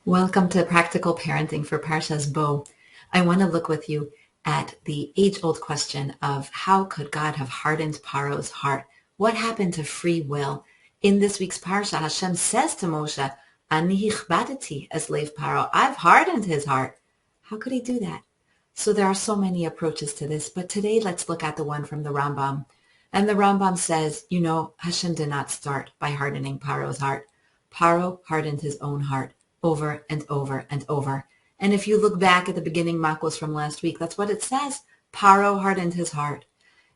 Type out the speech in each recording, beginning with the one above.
Welcome to Practical Parenting for Parshas Bo. I want to look with you at the age-old question of how could God have hardened Paro's heart? What happened to free will? In this week's Parsha, Hashem says to Moshe, Ani hichbadati eslev Paro. I've hardened his heart. How could he do that? So there are so many approaches to this, but today let's look at the one from the Rambam. And the Rambam says, Hashem did not start by hardening Paro's heart. Paro hardened his own heart over and over and over. And if you look back at the beginning makos from last week, that's what it says. Paro hardened his heart.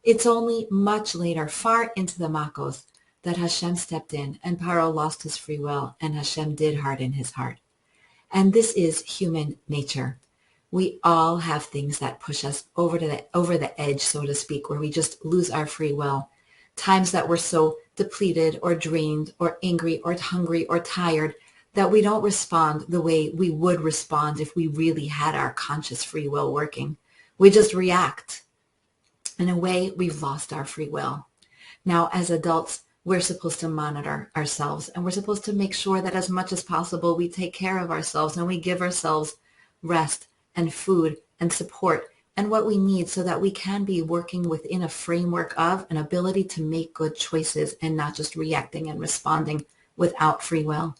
It's only much later, far into the makos, that Hashem stepped in and Paro lost his free will and Hashem did harden his heart. And this is human nature. We all have things that push us over the edge, so to speak, where we just lose our free will. Times that we're so depleted or drained or angry or hungry or tired that we don't respond the way we would respond if we really had our conscious free will working. We just react. In a way, we've lost our free will. Now, as adults, we're supposed to monitor ourselves, and we're supposed to make sure that as much as possible we take care of ourselves and we give ourselves rest and food and support and what we need so that we can be working within a framework of an ability to make good choices and not just reacting and responding without free will.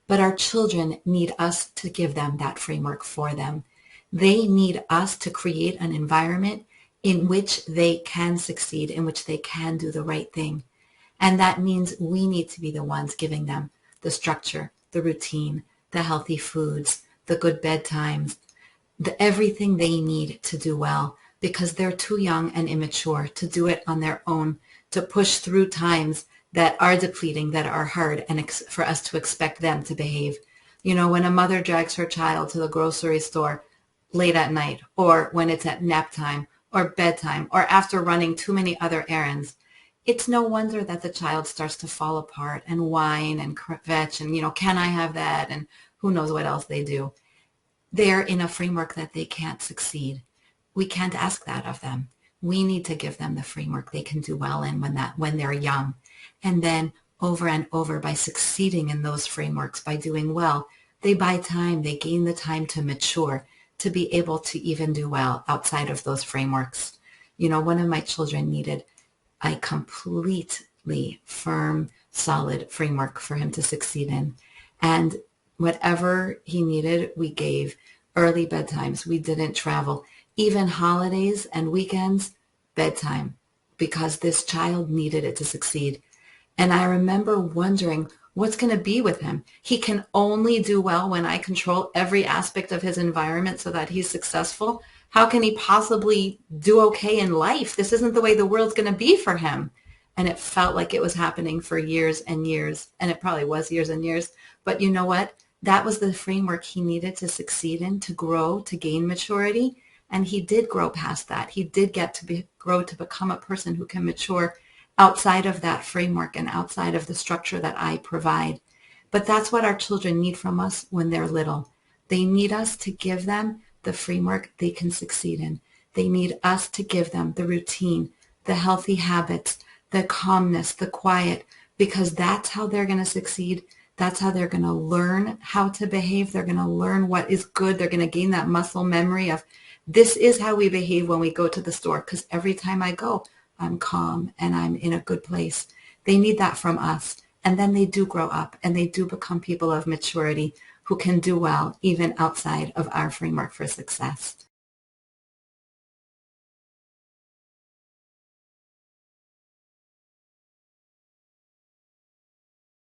But our children need us to give them that framework for them. They need us to create an environment in which they can succeed, in which they can do the right thing. And that means we need to be the ones giving them the structure, the routine, the healthy foods, the good bedtimes, everything they need to do well, because they're too young and immature to do it on their own, to push through times that are depleting, that are hard, and for us to expect them to behave. When a mother drags her child to the grocery store late at night, or when it's at nap time, or bedtime, or after running too many other errands, it's no wonder that the child starts to fall apart and whine and kvetch and, can I have that? And who knows what else they do. They're in a framework that they can't succeed. We can't ask that of them. We need to give them the framework they can do well in when they're young. And then over and over, by succeeding in those frameworks, by doing well, they buy time, they gain the time to mature, to be able to even do well outside of those frameworks. One of my children needed a completely firm, solid framework for him to succeed in. And whatever he needed, we gave. Early bedtimes, we didn't travel. Even holidays and weekends, bedtime, because this child needed it to succeed. And I remember wondering, what's going to be with him? He can only do well when I control every aspect of his environment so that he's successful. How can he possibly do okay in life? This isn't the way the world's going to be for him. And it felt like it was happening for years and years, and it probably was years and years. But you know what? That was the framework he needed to succeed in, to grow, to gain maturity. And he did grow past that. He did get to grow to become a person who can mature outside of that framework and outside of the structure that I provide. But that's what our children need from us when they're little. They need us to give them the framework they can succeed in. They need us to give them the routine, the healthy habits, the calmness, the quiet, because that's how they're going to succeed. That's how they're going to learn how to behave. They're going to learn what is good. They're going to gain that muscle memory of this is how we behave when we go to the store, because every time I go, I'm calm and I'm in a good place. They need that from us. And then they do grow up and they do become people of maturity who can do well even outside of our framework for success.